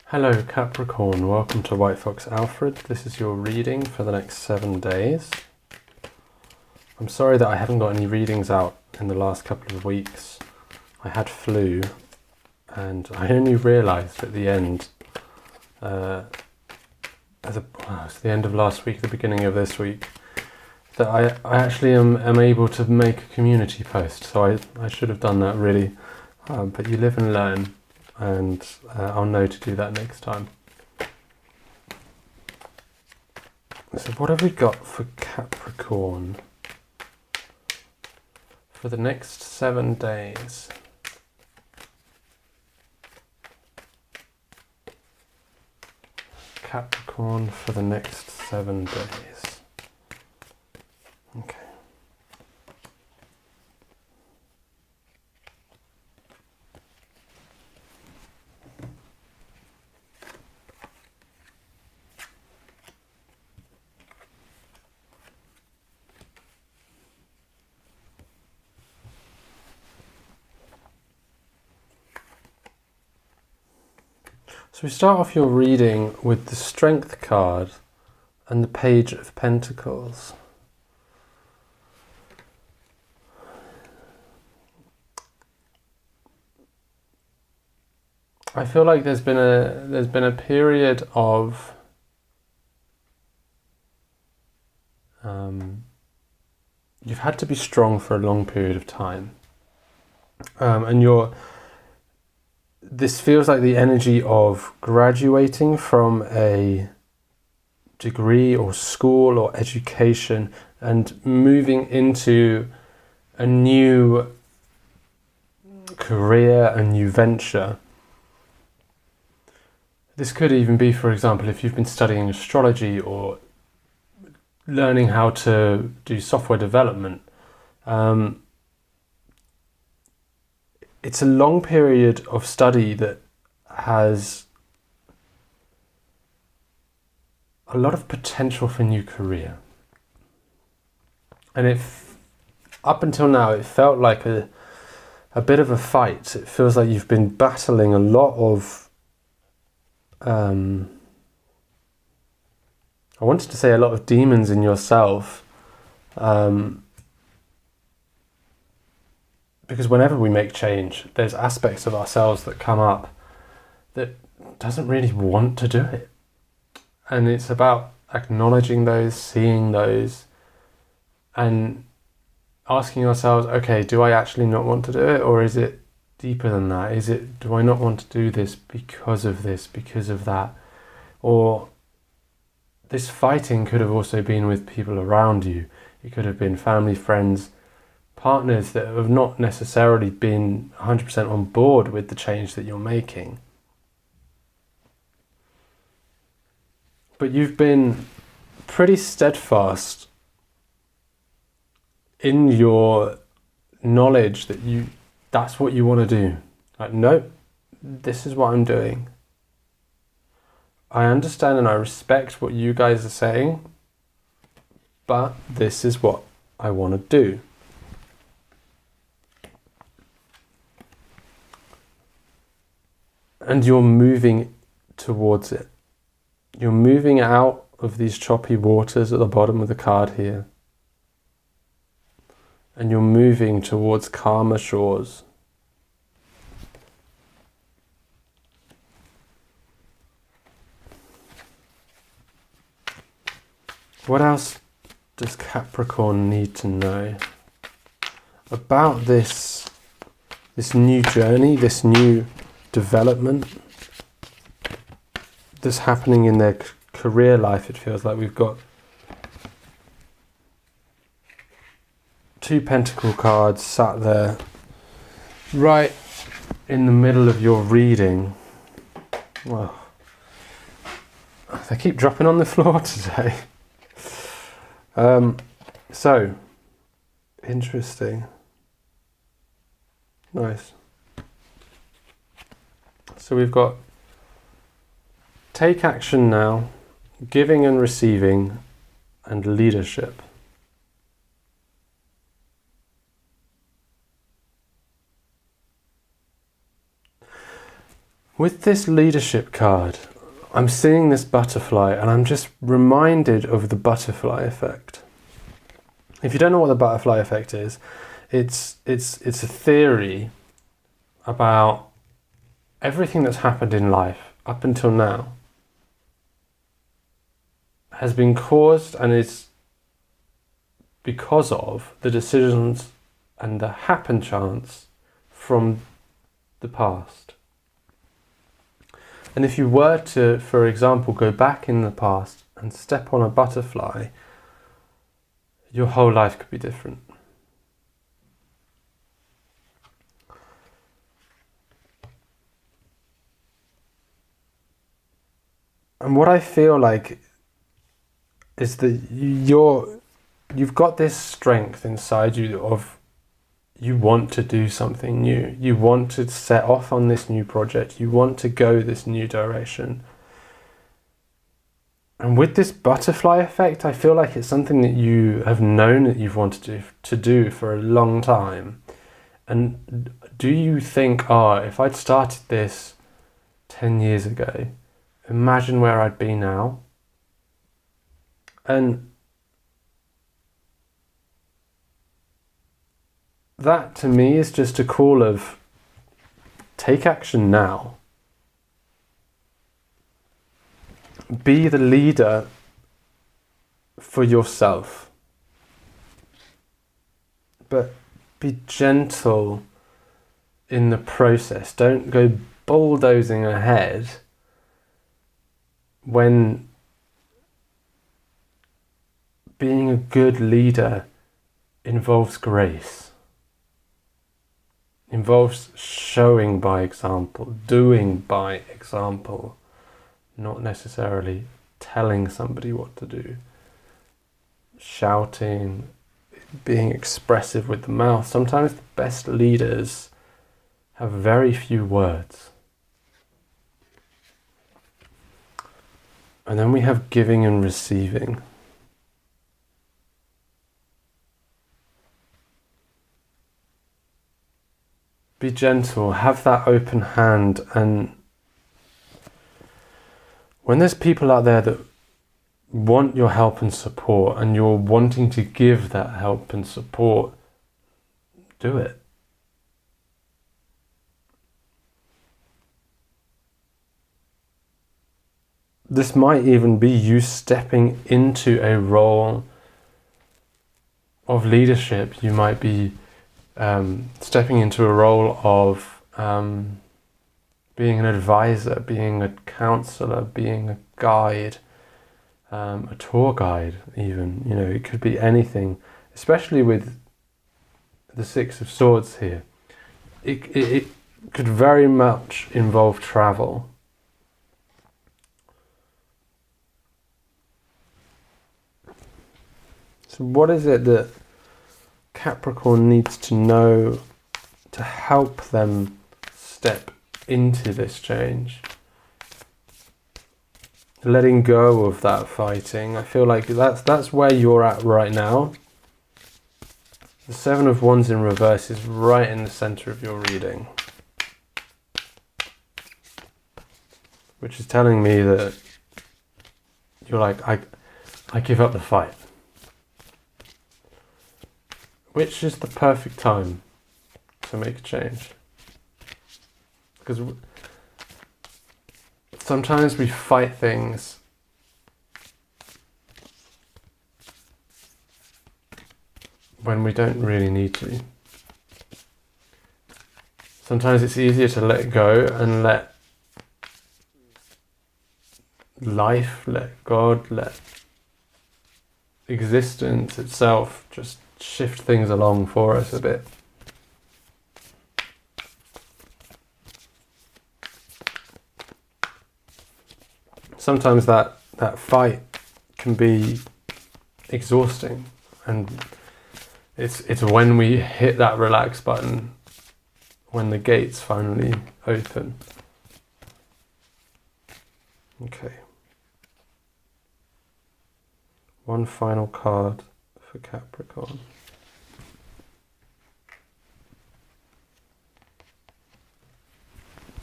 Hello Capricorn, welcome to WhiteFoxAlfred. This is your reading for the next 7 days. I'm sorry that I haven't got any readings out in the last couple of weeks. I had flu and I only realised at the end, it was the end of last week, the beginning of this week, that I actually am able to make a community post. So I should have done that really, but you live and learn. And I'll know to do that next time. So what have we got for Capricorn for the next 7 days? Capricorn for the next 7 days. Okay. So we start off your reading with the Strength card and the Page of Pentacles. I feel like there's been a period of you've had to be strong for a long period of time, and this feels like the energy of graduating from a degree or school or education and moving into a new career, a new venture. This could even be, for example, if you've been studying astrology or learning how to do software development. It's a long period of study that has a lot of potential for new career. And up until now, it felt like a bit of a fight. It feels like you've been battling a lot of, I wanted to say a lot of demons in yourself. Because whenever we make change, there's aspects of ourselves that come up that doesn't really want to do it. And it's about acknowledging those, seeing those, and asking ourselves, okay, do I actually not want to do it? Or is it deeper than that? Do I not want to do this, because of that? Or this fighting could have also been with people around you. It could have been family, friends, partners that have not necessarily been 100% on board with the change that you're making. But you've been pretty steadfast in your knowledge that that's what you want to do. Like, no, this is what I'm doing. I understand and I respect what you guys are saying, but this is what I want to do. And you're moving towards it. You're moving out of these choppy waters at the bottom of the card here. And you're moving towards calmer shores. What else does Capricorn need to know about this new journey, this new development that's happening in their career life? It feels like we've got 2 pentacle cards sat there right in the middle of your reading. Well, they keep dropping on the floor today. So interesting. Nice. So we've got take action now, giving and receiving, and leadership. With this leadership card, I'm seeing this butterfly and I'm just reminded of the butterfly effect. If you don't know what the butterfly effect is, it's a theory about everything that's happened in life up until now has been caused and is because of the decisions and the happen chance from the past. And if you were to, for example, go back in the past and step on a butterfly, your whole life could be different. And what I feel like is that you've got this strength inside you of you want to do something new. You want to set off on this new project. You want to go this new direction. And with this butterfly effect, I feel like it's something that you have known that you've wanted to do for a long time. And do you think, if I'd started this 10 years ago, imagine where I'd be now? And that to me is just a call of take action now. Be the leader for yourself. But be gentle in the process. Don't go bulldozing ahead when being a good leader involves grace. Involves showing by example, doing by example, not necessarily telling somebody what to do. Shouting, being expressive with the mouth. Sometimes the best leaders have very few words. And then we have giving and receiving. Be gentle, have that open hand, and when there's people out there that want your help and support and you're wanting to give that help and support, do it. This might even be you stepping into a role of leadership. You might be stepping into a role of being an advisor, being a counselor, being a guide, a tour guide even. You know, it could be anything, especially with the Six of Swords here. It could very much involve travel. So what is it that Capricorn needs to know to help them step into this change? Letting go of that fighting. I feel like that's where you're at right now. The Seven of Wands in reverse is right in the center of your reading, which is telling me that you're like, I give up the fight. Which is the perfect time to make a change. Because sometimes we fight things when we don't really need to. Sometimes it's easier to let go and let life, let God, let existence itself just shift things along for us a bit. Sometimes that fight can be exhausting, and it's when we hit that relax button, when the gates finally open. Okay. One final card for Capricorn.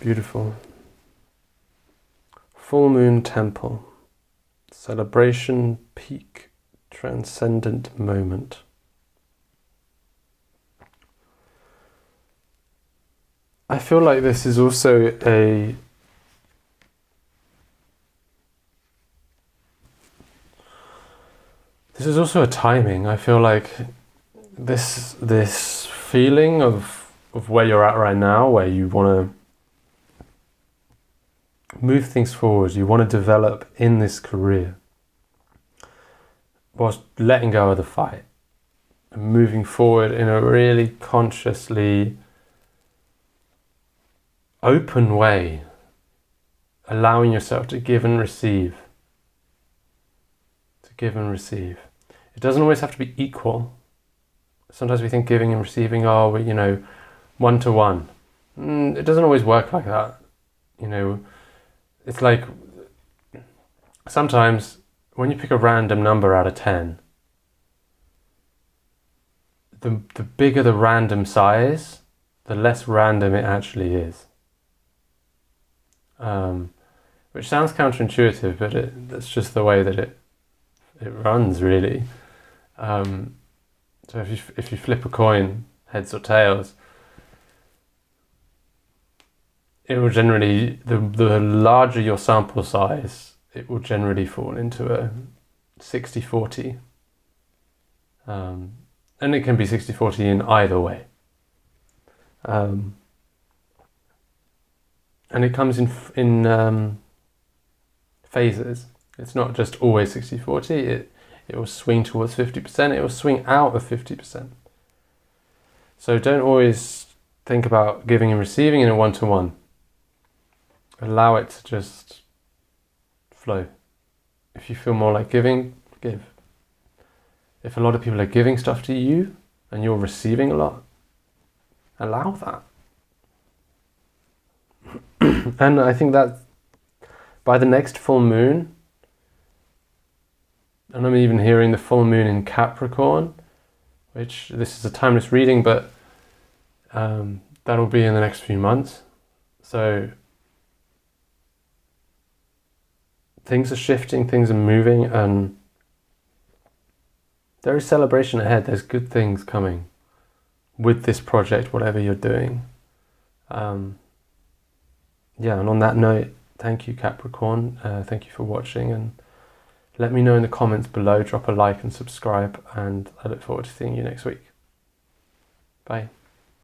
Beautiful. Full moon temple. Celebration, peak, transcendent moment. I feel like this is also a timing. I feel like this feeling of where you're at right now, where you want to move things forward, you want to develop in this career, whilst letting go of the fight and moving forward in a really consciously open way, allowing yourself to give and receive. To give and receive. It doesn't always have to be equal. Sometimes we think giving and receiving are, you know, 1-to-1. It doesn't always work like that. You know, it's like sometimes when you pick a random number out of 10, the bigger the random size, the less random it actually is. Which sounds counterintuitive, but that's just the way that it runs, really. So if you flip a coin, heads or tails, it will generally, the larger your sample size, it will generally fall into a 60-40. And it can be 60-40 in either way. And it comes in phases. It's not just always 60-40. It will swing towards 50%. It will swing out of 50%. So don't always think about giving and receiving in a 1-to-1. Allow it to just flow. If you feel more like giving, give. If a lot of people are giving stuff to you and you're receiving a lot, allow that. And I think that by the next full moon, and I'm even hearing the full moon in Capricorn, which this is a timeless reading, but that'll be in the next few months. So things are shifting, things are moving, and there is celebration ahead. There's good things coming with this project, whatever you're doing. Yeah, and on that note, thank you, Capricorn. Thank you for watching, and let me know in the comments below. Drop a like and subscribe, and I look forward to seeing you next week. Bye.